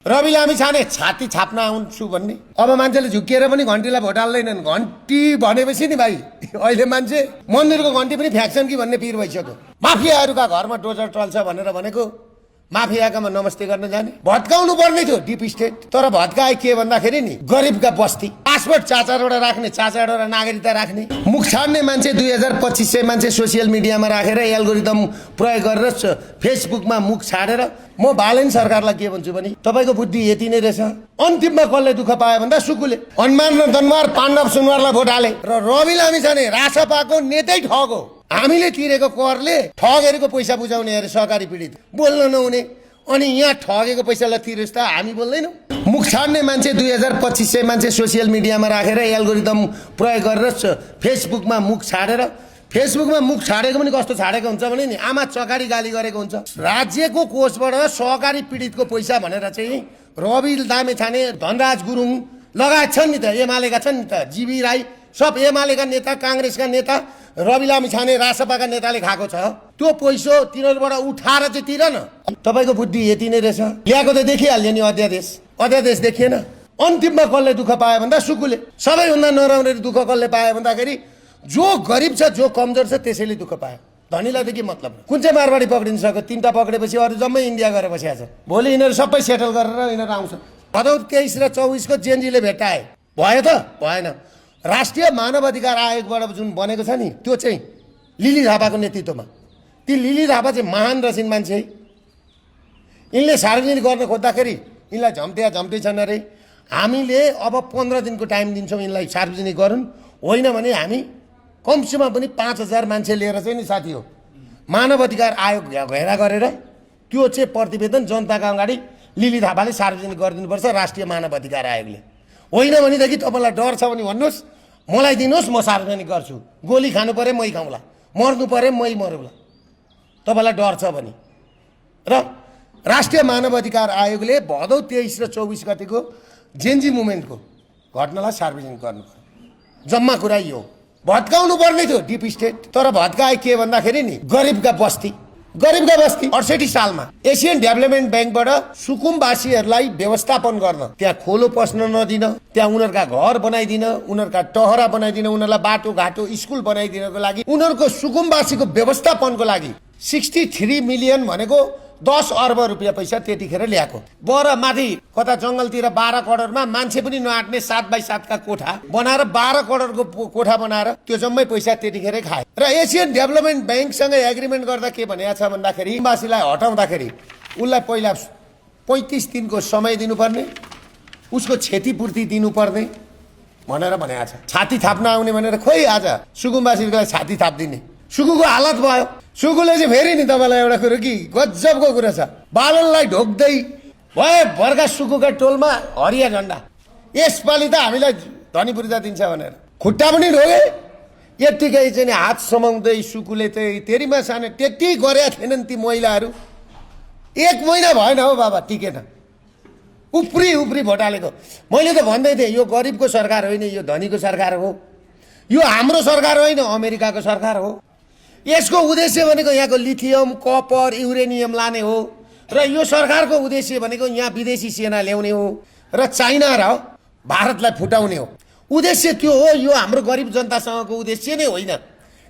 रवि लामी छाने छाती छाप्न आउँछु भन्ने अब मान्छेले झुकिएर पनि घन्टीलाई भोट हाल्दैनन्। घन्टी भनेपछि नि भाइ अहिले मान्छे मन्दिरको घन्टी पनि फ्याक्छन् कि भन्ने पिर भइसक्यो। माफियाहरूका घरमा डोजर टल्छ भनेर भनेको माफियाकामा नमस्ते गर्न जाने भत्काउनु पर्ने थियो डिप स्टेट। तर भत्काए के भन्दाखेरि नि गरिबका बस्ती पासपोर्ट चारवटा राख्ने चारवटा नागरिकता राख्ने मुख छाड्ने मान्छे 2500 मान्छे सोसियल मिडियामा राखेर एल्गोरिदम प्रयोग गरेर फेसबुकमा मुख छाडेर म बालेन सरकारलाई के भन्छु भने तपाईको बुद्धि यति नै रहेछ। अन्तिममा कसले दुःख पायो भन्दा सुकुले हनुमान र दनवार पाण्डव सुनवारलाई भोट हाले र रवि लामी छाने रासपाको नेतै ठग हो। हामीले तिरेको करले ठगेको पैसा बुझाउने अरे सहकारी पीडित बोल्न नहुने अनि यहाँ ठगेको पैसालाई तिरेस् त हामी बोल्दैनौँ। मुख छाड्ने मान्छे 2500 मान्छे सोसियल मिडियामा राखेर एल्गोरिदम प्रयोग गरेर फेसबुकमा मुख छाडेर फेसबुकमा मुख छाडेको पनि कस्तो छाडेको हुन्छ भने नि आमा चकारी गाली गरेको हुन्छ। राज्यको कोषबाट सहकारी पीडितको पैसा भनेर चाहिँ रवि लामी छाने धनराज गुरुङ लगायत छन् नि त एमालेका छन् नि त जीवी राई सब एमालेका नेता काङ्ग्रेसका नेता रवि लामी छाने रासपाका नेताले खाएको छ। त्यो पैसा तिनीहरूबाट उठाएर चाहिँ तिर न। तपाईँको बुद्धि यति नै रहेछ। ल्याएको त देखिहाल्यो नि अध्यादेश देखिएन। अन्तिममा कसले दुःख पायो भन्दा सुकुले सबैभन्दा नराम्रो दुःख कसले पायो भन्दाखेरि जो गरिब छ जो कमजोर छ त्यसैले दुःख पायो। धनीलाई त के मतलब कुन चाहिँ मारवाडी पक्रिन सक्यो। 3टा पक्रेपछि अरू जम्मै इन्डिया गएर बसिया छ। भोलि यिनीहरू सबै सेटल गरेर यिनीहरू आउँछ। भदौ 23 र 24 को जेएनजीले भेटाए भयो त भएन। राष्ट्रिय मानव अधिकार आयोगबाट जुन बनेको छ नि त्यो चाहिँ लिली थापाको नेतृत्वमा ती लिली थापा चाहिँ महान रसिन मान्छे। यिनले सार्वजनिक गर्न खोज्दाखेरि यिनलाई झम्टे छन् अरे। हामीले अब 15 दिनको टाइम दिन्छौँ यिनलाई सार्वजनिक गरून् होइन भने हामी कमसेमा पनि 5000 मान्छे लिएर चाहिँ नि साथी हो मानव अधिकार आयोग घेरा गरेर त्यो चाहिँ प्रतिवेदन जनताका अगाडि लिली थापाले सार्वजनिक गरिदिनुपर्छ राष्ट्रिय मानव अधिकार आयोगले। होइन भनेदेखि तपाईँलाई डर छ भने भन्नुहोस् मलाई दिनुहोस् म सार्वजनिक गर्छु। गोली खानु पऱ्यो मै खाउँला मर्नु पऱ्यो मै मरौँला तपाईँलाई डर छ भने। र राष्ट्रिय मानव अधिकार आयोगले भदौ 23 र 24 गतिको जेएनजी मुभमेन्टको घटनालाई सार्वजनिक गर्नु पर्यो। जम्मा कुरा यो भत्काउनु पर्ने थियो डिप स्टेट। तर भत्काए के भन्दाखेरि नि गरिबका बस्ती 68 सालमा एसियन डेभलपमेन्ट ब्याङ्कबाट सुकुम्बासीहरूलाई व्यवस्थापन गर्न त्यहाँ खोलो पस्न नदिन त्यहाँ उनीहरूका घर बनाइदिन उनीहरूका टहरा बनाइदिन उनीहरूलाई बाटोघाटो स्कुल बनाइदिनको लागि उनीहरूको सुकुम्बासीको व्यवस्थापनको लागि 63 मिलियन भनेको 10 अर्ब रुपियाँ पैसा त्यतिखेर ल्याएको। बर माथि कता जङ्गलतिर 12 करोडमा मान्छे पनि नआट्ने 7x7 का कोठा बनाएर 12 करोडको कोठा बनाएर त्यो जम्मै पैसा त्यतिखेरै खाए। र एसियन डेभलपमेन्ट ब्याङ्कसँग एग्रिमेन्ट गर्दा के भनेको छ भन्दाखेरि बासीलाई हटाउँदाखेरि उसलाई पहिला 35 दिनको समय दिनुपर्ने उसको क्षतिपूर्ति दिनुपर्ने भनेर भनेको छ। छाती थाप्न आउने भनेर खोइ आज सुकुम्बासीलाई छाती थाप्दिने सुकुको हालत भयो। सुकुले चाहिँ फेरि नि तपाईँलाई एउटा कुरो कि गजबको कुरा छ बालनलाई ढोक्दै भए भर्खा सुकुका टोलमा हरिया झन्डा यसपालि त हामीलाई धनी पूर्जा दिन्छ भनेर खुट्टा पनि ढोगे। यत्तिकै चाहिँ हात समाउँदै सुकुले चाहिँ तेरीमा सानो त्यति गरेका थिएनन् ती महिलाहरू। 1 महिना भएन हो बाबा टिकेन उफ्री भोट हालेको। मैले त भन्दै थिएँ यो गरिबको सरकार होइन यो धनीको सरकार हो यो हाम्रो सरकार होइन अमेरिकाको सरकार हो। यसको उद्देश्य भनेको यहाँको लिथियम कपर युरेनियम लाने हो र यो सरकारको उद्देश्य भनेको यहाँ विदेशी सेना ल्याउने हो र चाइना र भारतलाई फुटाउने हो। उद्देश्य त्यो हो। यो हाम्रो गरिब जनतासँगको उद्देश्य नै होइन।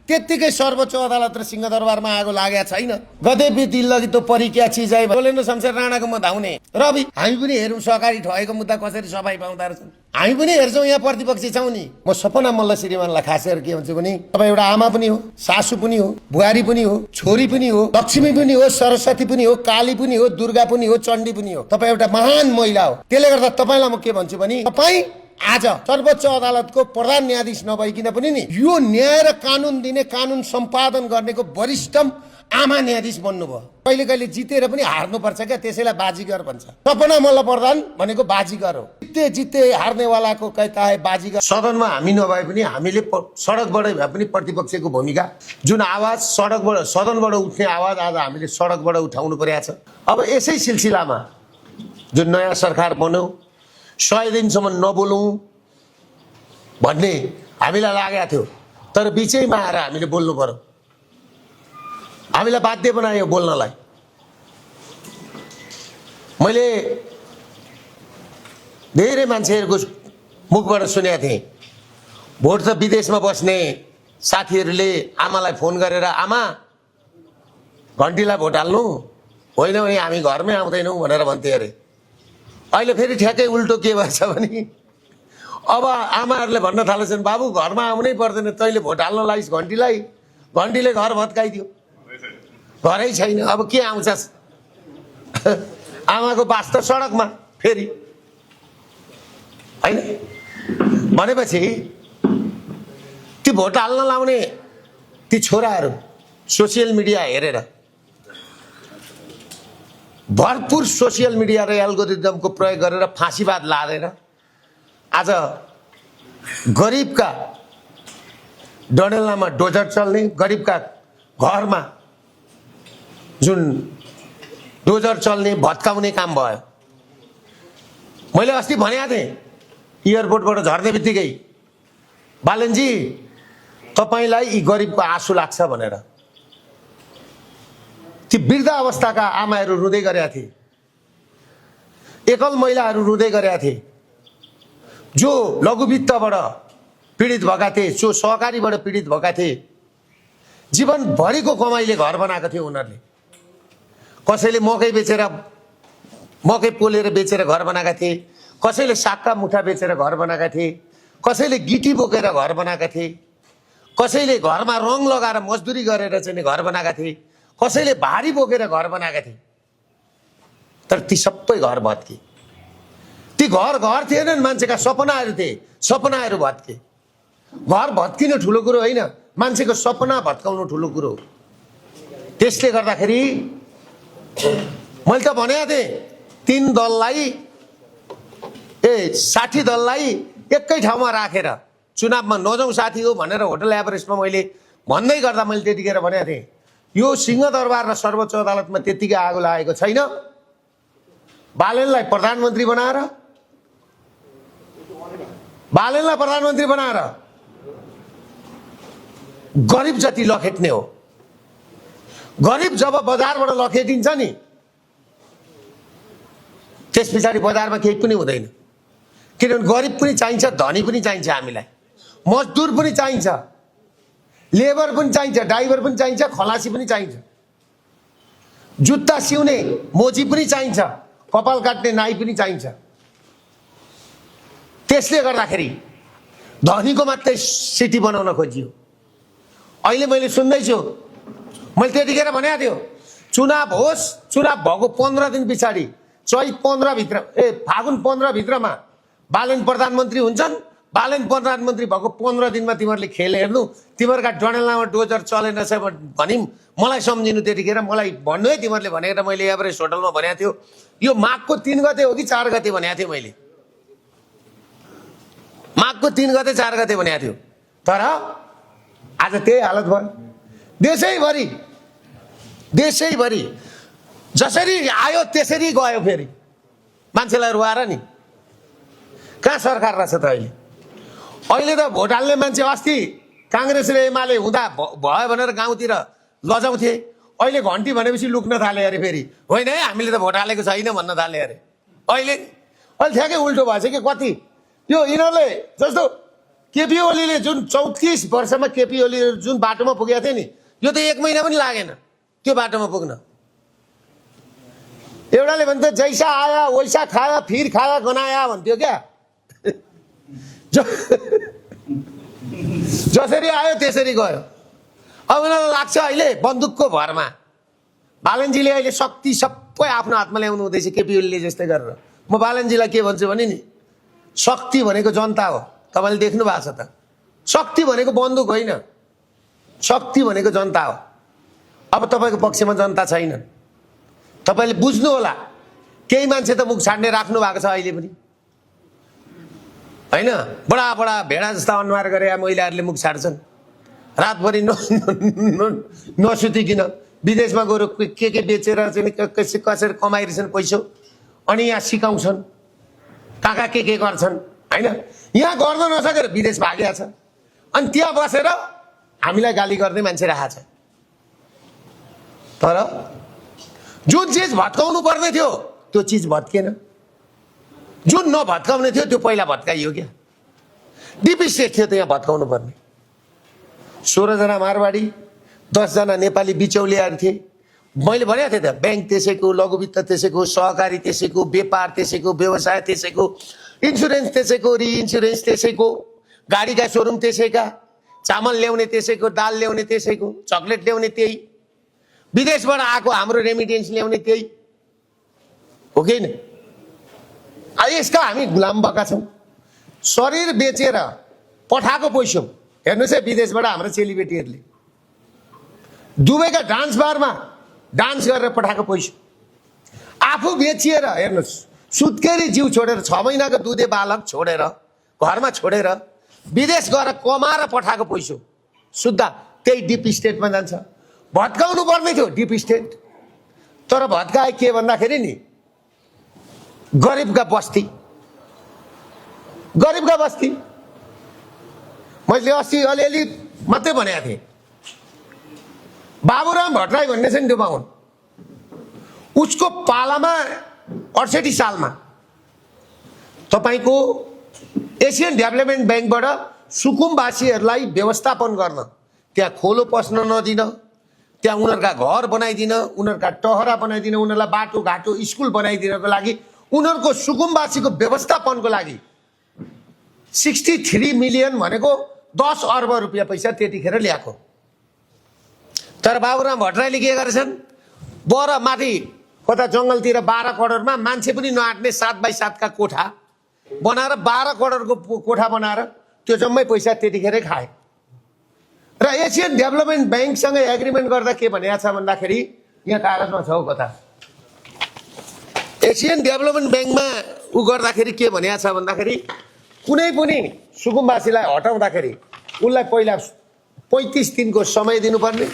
त्यत्तिकै सर्वोच्च अदालत र सिंहदरबारमा आगो लागेको छैन। गदेबी दिल लगी त परिक्या चिज आइ बोलेन शमशेर राणाको म धाउने रवि हामी पनि हेरौँ सहकारी ठगेको मुद्दा कसरी सफाई पाउँदा रहेछन्। हामी पनि हेर्छौँ यहाँ प्रतिपक्षी छौँ नि। म सपना मल्ल श्रीमानलाई खासेर के भन्छु भने तपाईँ एउटा आमा पनि हो सासू पनि हो बुहारी पनि हो छोरी पनि हो लक्ष्मी पनि हो सरस्वती पनि हो काली पनि हो दुर्गा पनि हो चण्डी पनि हो। तपाईँ एउटा महान महिला हो। त्यसले गर्दा तपाईँलाई म के भन्छु भने तपाईँ आज सर्वोच्च अदालतको प्रधान न्यायाधीश नभइकन पनि नि यो न्याय र कानुन दिने कानुन सम्पादन गर्नेको वरिष्ठम आमा न्यायाधीश बन्नुभयो। कहिले कहिले जितेर पनि हार्नुपर्छ क्या त्यसैलाई बाजीगर भन्छ। सपना मल्ल प्रधान भनेको बाजीगर हो। जित्ते हार्नेवालाको कहता है बाजीगर। सदनमा हामी नभए पनि हामीले सडकबाट भए पनि प्रतिपक्षको भूमिका जुन आवाज सदनबाट उठ्ने आवाज आज हामीले सडकबाट उठाउनु परेको छ। अब यसै सिलसिलामा जुन नयाँ सरकार बन्यो 100 दिनसम्म नबोलौँ भन्ने हामीलाई लागेको थियो। तर बिचैमा आएर हामीले बोल्नु पर्यो। हामीलाई बाध्य बनायो बोल्नलाई। मैले धेरै मान्छेहरूको मुखबाट सुनेको थिएँ, भोट त विदेशमा बस्ने साथीहरूले आमालाई फोन गरेर आमा घन्टीलाई भोट हाल्नु, होइन भने हामी घरमै आउँदैनौँ भनेर भन्थे अरे। अहिले फेरि ठ्याक्कै उल्टो के भएछ भने अब आमाहरूले भन्न थालेछन् बाबु घरमा आउनै पर्दैन, तैँले भोट हाल्न लाइस् घन्टीलाई, घन्टीले घर भत्काइदियो, घरै छैन, अब के आउँछस्। आमाको बास त सडकमा फेरि, होइन भनेपछि ती भोट हाल्न लाउने ती छोराहरू सोसियल मिडिया हेरेर, भरपुर सोसियल मिडिया र एल्गोरिदमको प्रयोग गरेर फाँसीवाद लादेर आज गरिबका डडेलनामा डोजर चल्ने, गरिबका घरमा जुन डोजर चल्ने भत्काउने काम भयो। मैले अस्ति भनेको थिएँ एयरपोर्टबाट झर्ने बित्तिकै बालनजी तपाईँलाई यी गरिबको आँसु लाग्छ भनेर। ती वृद्ध अवस्थाका आमाहरू रुँदै गरेका थिए, एकल महिलाहरू रुँदै गरेका थिए, जो लघुवित्तबाट पीडित भएका थिए, जो सहकारीबाट पीडित भएका थिए, जीवनभरिको कमाइले घर बनाएको थियो उनीहरूले। कसैले मकै बेचेर, मकै पोलेर बेचेर घर बनाएका थिए, कसैले सागका मुठा बेचेर घर बनाएका थिए, कसैले गिटी बोकेर घर बनाएका थिए, कसैले घरमा रङ लगाएर मजदुरी गरेर चाहिँ घर बनाएका थिए, कसैले भारी बोकेर घर बनाएका थिए। तर ती सबै घर भत्के। ती घर थिएनन्, मान्छेका सपनाहरू थिए, सपनाहरू भत्के। घर भत्किनु ठुलो कुरो होइन, मान्छेको सपना भत्काउनु ठुलो कुरो हो। त्यसले गर्दाखेरि मैले त भनेको थिएँ 3 दललाई 60 दललाई एकै ठाउँमा राखेर चुनावमा नजाउँ साथी हो भनेर होटल एभरेस्टमा मैले भन्दै गर्दा मैले त्यतिखेर भनेको थिएँ यो सिंहदरबार र सर्वोच्च अदालतमा त्यतिकै आगो लागेको छैन। बालेनलाई प्रधानमन्त्री बनाएर गरिब जति लखेट्ने हो। गरिब जब बजारबाट लखेटिन्छ नि त्यस पछाडि बजारमा केही पनि हुँदैन, किनभने गरिब पनि चाहिन्छ, धनी पनि चाहिन्छ, हामीलाई मजदुर पनि चाहिन्छ, लेबर पनि चाहिन्छ, ड्राइभर पनि चाहिन्छ, खलासी पनि चाहिन्छ, जुत्ता सिउने मोची पनि चाहिन्छ, कपाल काट्ने नाई पनि चाहिन्छ। त्यसले गर्दाखेरि धनीको मात्रै सिटी बनाउन खोजियो। अहिले मैले सुन्दैछु, मैले त्यतिखेर भनेको थियो चुनाव होस्, चुनाव भएको 15 दिन पछाडि चैत 15 भित्र फागुन 15 भित्रमा बालेन प्रधानमन्त्री हुन्छन्। बालेन प्रधानमन्त्री भएको 15 दिनमा तिमीहरूले खेल हेर्नु, तिमीहरूका डडेलनामा डोजर चलेन छ भनिम्, मलाई सम्झिनु। त्यतिखेर मलाई भन्नु है, तिमीहरूले भनेर मैले एभरेस्ट होटलमा भनेको थियो यो माघको 3 गते हो कि 4 गते भनेको थिएँ मैले, माघको 3 गते 4 गते भनेको थियो। तर आज त्यही हालत भयो। देशैभरि जसरी आयो त्यसरी गयो, फेरि मान्छेलाई रुवाएर नि। कहाँ सरकार रहेछ त अहिले त भोट हाल्ने मान्छे अस्ति काङ्ग्रेस र एमाले हुँदा भयो भनेर गाउँतिर लजाउँथे, अहिले घन्टी भनेपछि लुक्न थाले अरे। फेरि होइन है हामीले त भोट हालेको छैन भन्न थाले अरे। अहिले ठ्याक्कै उल्टो भएछ कि कति। यो यिनीहरूले जस्तो केपी ओलीले जुन 34 वर्षमा केपी ओलीले जुन बाटोमा पुगेको थियो नि, यो त 1 महिना पनि लागेन त्यो बाटोमा पुग्न। एउटाले भन्थ्यो जैसा आया वैसा खाया फिर खाया गनाया भन्थ्यो क्या। जसरी आयो त्यसरी गयो। अब उनीहरूलाई लाग्छ अहिले बन्दुकको भरमा बालनजीले अहिले शक्ति सबै आफ्नो हातमा ल्याउनु हुँदैछ केपी ओलीले जस्तै गरेर। म बालनजीलाई के भन्छु भने नि, शक्ति भनेको जनता हो। तपाईँले देख्नु भएको छ त, शक्ति भनेको बन्दुक होइन, शक्ति भनेको जनता हो। अब तपाईँको पक्षमा जनता छैन, तपाईँले बुझ्नु होला। केही मान्छे त मुख छाड्ने राख्नु भएको छ अहिले पनि, होइन? बडा भेडा जस्ता अनुहार गरेका महिलाहरूले मुख छाड्छन्, रातभरि नसुतिकन विदेशमा गएर के बेचेर चाहिँ कसरी कमाइरहेछन् पैसा, अनि यहाँ सिकाउँछन् कहाँ के गर्छन्, होइन? यहाँ गर्न नसकेर विदेश भागेको छ, अनि त्यहाँ बसेर हामीलाई गाली गर्ने मान्छे राखेको छ। तर जुन चिज भत्काउनु पर्ने थियो त्यो चिज भत्केन। जुन नभत्काउने थियो त्यो पहिला भत्काइयो क्या। डिप स्टेट थियो त्यहाँ भत्काउनु पर्ने। 16 जना मारवाडी, 10 जना नेपाली बिचौलियाहरू थिए। मैले भनेको थिएँ त, ब्याङ्क त्यसैको, लघुवित्त त्यसैको, सहकारी त्यसैको, व्यापार त्यसैको, व्यवसाय त्यसैको, इन्सुरेन्स त्यसैको, रिइन्सुरेन्स त्यसैको, गाडीका सोरुम त्यसैका, चामल ल्याउने त्यसैको, दाल ल्याउने त्यसैको, चक्लेट ल्याउने त्यही, विदेशबाट आएको हाम्रो रेमिटेन्स ल्याउने त्यही हो कि होइन? यसका हामी गुलाम भएका छौँ। शरीर बेचेर पठाएको पैसा हेर्नुहोस् है, विदेशबाट हाम्रो चेलीबेटीहरूले दुबईका डान्स बारमा डान्स गरेर पठाएको पैसा, आफू बेचिएर हेर्नुहोस्, सुत्केरी जिउ छोडेर 6 महिनाको दुधे बालक छोडेर घरमा छोडेर विदेश गएर कमाएर पठाएको पैसा शुद्ध त्यही डिप स्टेटमा जान्छ। भत्काउनु पर्ने थियो डिप स्टेट, तर भत्काए के भन्दाखेरि नि गरिबका बस्ती, गरिबका बस्ती। मैले अस्ति अलिअलि मात्रै भनेको थिएँ, बाबुराम भट्टराई भन्ने छ नि त्यो बाहुन, उसको पालामा 68 सालमा तपाईँको एसियन डेभलपमेन्ट ब्याङ्कबाट सुकुम्बासीहरूलाई व्यवस्थापन गर्न, त्यहाँ खोलो पस्न नदिन, त्यहाँ उनीहरूका घर बनाइदिन, उनीहरूका टहरा बनाइदिन, उनीहरूलाई बाटोघाटो स्कुल बनाइदिनको लागि, उनीहरूको सुकुम्बासीको व्यवस्थापनको लागि 63 मिलियन भनेको 10 अर्ब रुपियाँ पैसा त्यतिखेर ल्याएको। तर बाबुराम भट्टराईले के गरेछन्, बर माथि कता जङ्गलतिर 12 करोडमा मान्छे पनि नआट्ने 7x7 का कोठा बनाएर 12 करोडको कोठा बनाएर त्यो जम्मै पैसा त्यतिखेरै खाए। र एसियन डेभलपमेन्ट ब्याङ्कसँग एग्रिमेन्ट गर्दा के भनेको छ भन्दाखेरि, यहाँ कागजमा छ हो कता, एसियन डेभलपमेन्ट ब्याङ्कमा उ गर्दाखेरि के भनेको छ भन्दाखेरि, कुनै पनि सुकुम्बासीलाई हटाउँदाखेरि उसलाई पहिला 35 दिनको समय दिनुपर्ने,